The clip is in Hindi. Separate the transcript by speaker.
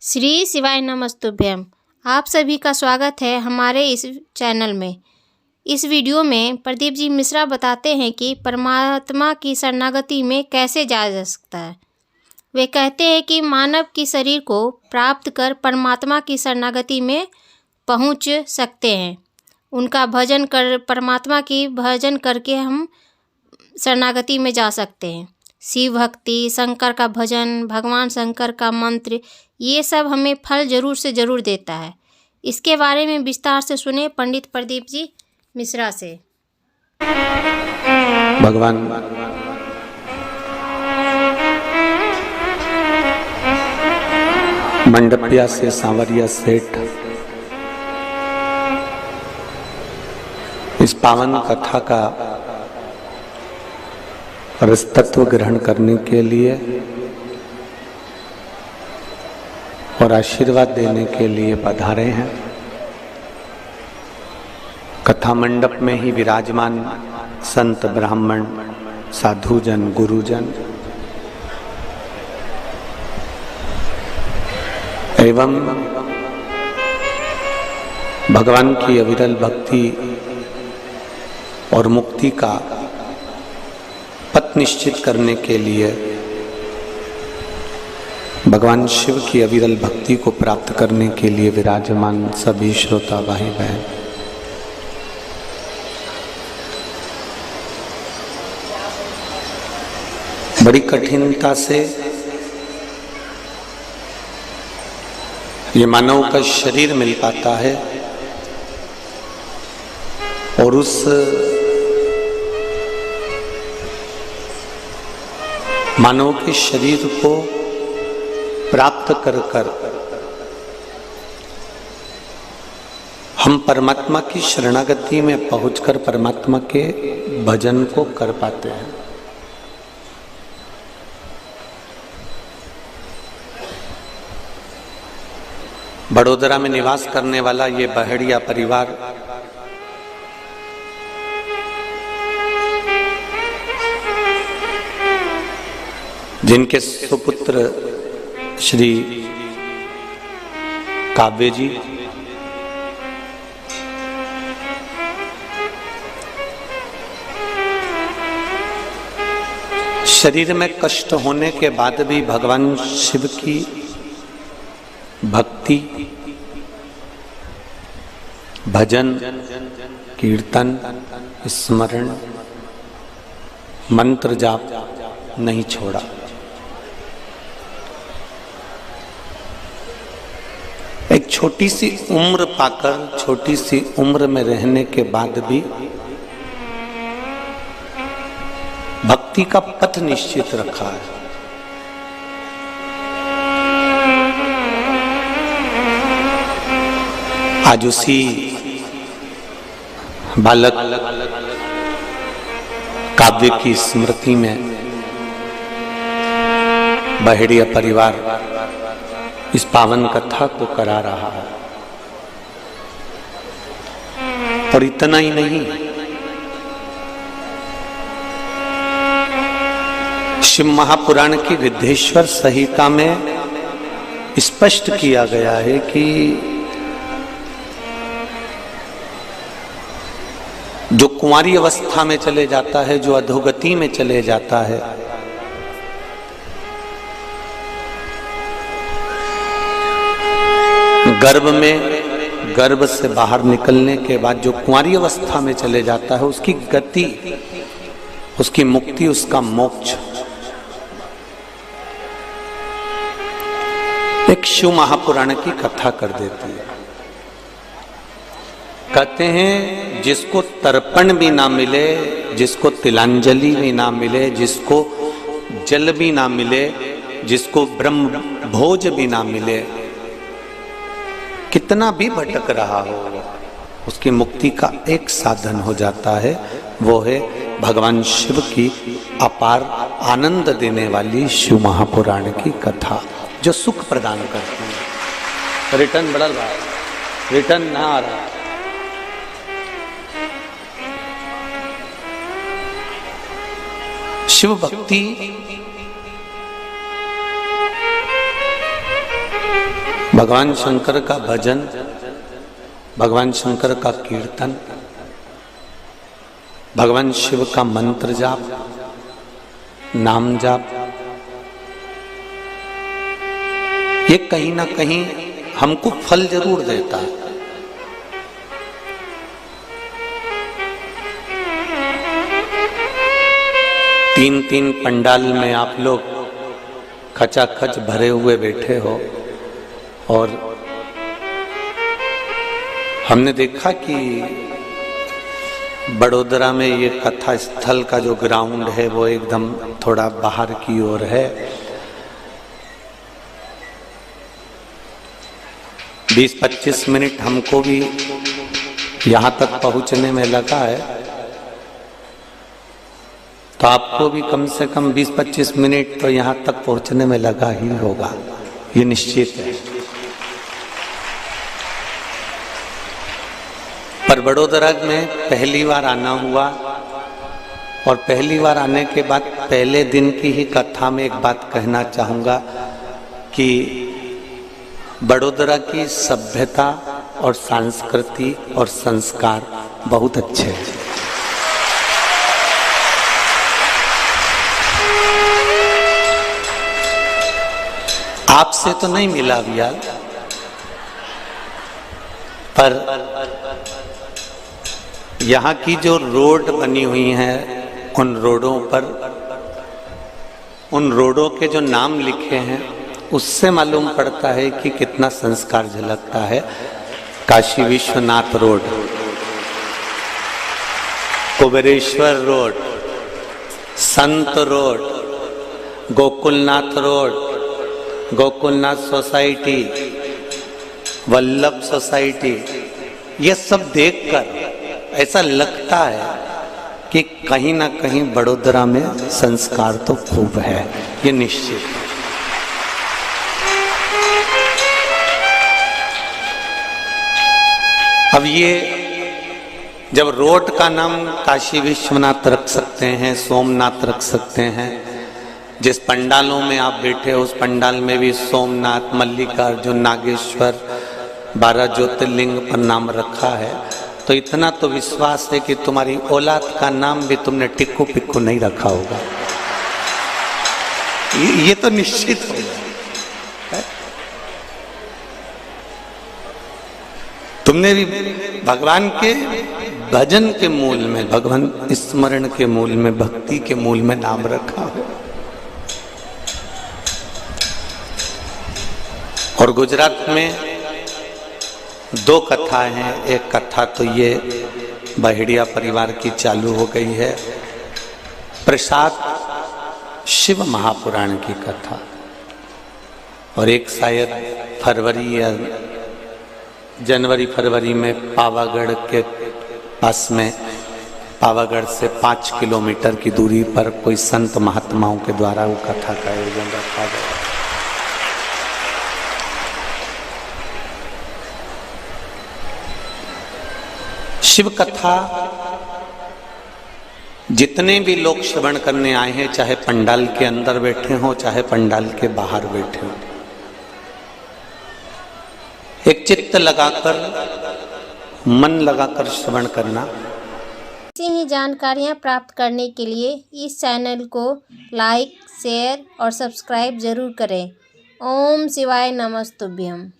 Speaker 1: श्री शिवाय नमस्तुभ्यम। आप सभी का स्वागत है हमारे इस चैनल में। इस वीडियो में प्रदीप जी मिश्रा बताते हैं कि परमात्मा की शरणागति में कैसे जाया जा सकता है। वे कहते हैं कि मानव की शरीर को प्राप्त कर परमात्मा की शरणागति में पहुंच सकते हैं। उनका भजन कर परमात्मा की भजन करके हम शरणागति में जा सकते हैं। शिव भक्ति, शंकर का भजन, भगवान शंकर का मंत्र, ये सब हमें फल जरूर से ज़रूर देता है। इसके बारे में विस्तार से सुने पंडित प्रदीप जी मिश्रा से।
Speaker 2: भगवान मंडपिया से सांवरिया सेठ इस पावन कथा का रसतत्व ग्रहण करने के लिए और आशीर्वाद देने के लिए पधारे हैं। कथा मंडप में ही विराजमान संत, ब्राह्मण, साधुजन, गुरुजन एवं भगवान की अविरल भक्ति और मुक्ति का पथ निश्चित करने के लिए, भगवान शिव की अविरल भक्ति को प्राप्त करने के लिए विराजमान सभी श्रोता भाई बहन, बड़ी कठिनता से ये मानव का शरीर मिल पाता है और उस मानव के शरीर को प्राप्त कर हम परमात्मा की शरणागति में पहुंचकर परमात्मा के भजन को कर पाते हैं। बड़ोदरा में निवास करने वाला ये बहेड़िया परिवार जिनके सुपुत्र श्री काव्य जी शरीर में कष्ट होने के बाद भी भगवान शिव की भक्ति, भजन, कीर्तन, स्मरण, मंत्र जाप नहीं छोड़ा। एक छोटी सी उम्र पाकर, छोटी सी उम्र में रहने के बाद भी भक्ति का पथ निश्चित रखा है। आज उसी बालक काव्य की स्मृति में बहेड़िया परिवार इस पावन कथा को करा रहा है। और इतना ही नहीं, शिव महापुराण की विद्धेश्वर संहिता में स्पष्ट किया गया है कि जो कुंवारी अवस्था में चले जाता है, जो अधोगति में चले जाता है, गर्भ से बाहर निकलने के बाद जो कुंवारी अवस्था में चले जाता है, उसकी गति, उसकी मुक्ति, उसका मोक्ष एक शिव महापुराण की कथा कर देती है। कहते हैं जिसको तर्पण भी ना मिले, जिसको तिलांजलि भी ना मिले, जिसको जल भी ना मिले, जिसको ब्रह्म भोज भी ना मिले, कितना भी भटक रहा हो, उसकी मुक्ति का एक साधन हो जाता है। वो है भगवान शिव की अपार आनंद देने वाली शिव महापुराण की कथा, जो सुख प्रदान करती है। रिटर्न बढ़ल रहा है, रिटर्न ना आ रहा है। शिव भक्ति भगवान शंकर का भजन, भगवान शंकर का कीर्तन, भगवान शिव का मंत्र जाप, नाम जाप, ये कहीं ना कहीं हमको फल जरूर देता है। तीन तीन पंडाल में आप लोग खचाखच भरे हुए बैठे हो और हमने देखा कि बड़ोदरा में ये कथा स्थल का जो ग्राउंड है वो एकदम थोड़ा बाहर की ओर है। 20-25 मिनट हमको भी यहाँ तक पहुँचने में लगा है, तो आपको भी कम से कम 20-25 मिनट तो यहाँ तक पहुँचने में लगा ही होगा, ये निश्चित है। पर बड़ोदरा में पहली बार आना हुआ और पहली बार आने के बाद पहले दिन की ही कथा में एक बात कहना चाहूँगा कि बड़ोदरा की सभ्यता और संस्कृति और संस्कार बहुत अच्छे हैं। आपसे तो नहीं मिला भैया, पर यहाँ की जो रोड बनी हुई है उन रोडों पर, उन रोडों के जो नाम लिखे हैं उससे मालूम पड़ता है कि कितना संस्कार झलकता है। काशी विश्वनाथ रोड, कुबेरेश्वर रोड, संत road, Gokulnath road, Gokulnath society, Vallabh society, ये सब देखकर ऐसा लगता है कि कहीं ना कहीं बड़ोदरा में संस्कार तो खूब है, ये निश्चित है। अब ये जब रोड का नाम काशी विश्वनाथ रख सकते हैं, सोमनाथ रख सकते हैं, जिस पंडालों में आप बैठे हो उस पंडाल में भी सोमनाथ, मल्लिकार्जुन, नागेश्वर, 12 ज्योतिर्लिंग पर नाम रखा है, तो इतना तो विश्वास है कि तुम्हारी औलाद का नाम भी तुमने टिक्कू पिक्कू नहीं रखा होगा, ये तो निश्चित होगा। तुमने भी भगवान के भजन के मूल में, भगवान स्मरण के मूल में, भक्ति के मूल में नाम रखा हो। और गुजरात में 2 कथाएं हैं। एक कथा तो ये बहेड़िया परिवार की चालू हो गई है, प्रसाद शिव महापुराण की कथा, और एक शायद फरवरी या जनवरी फरवरी में पावागढ़ के पास में, पावागढ़ से 5 किलोमीटर की दूरी पर कोई संत महात्माओं के द्वारा वो कथा का आयोजन रखा गया। शिव कथा जितने भी लोग श्रवण करने आए हैं, चाहे पंडाल के अंदर बैठे हों चाहे पंडाल के बाहर बैठे हों, एक चित्त लगाकर, मन लगाकर श्रवण करना।
Speaker 1: ऐसी ही जानकारियाँ प्राप्त करने के लिए इस चैनल को लाइक, शेयर और सब्सक्राइब जरूर करें। ओम शिवाय नमस्तुभ्यम।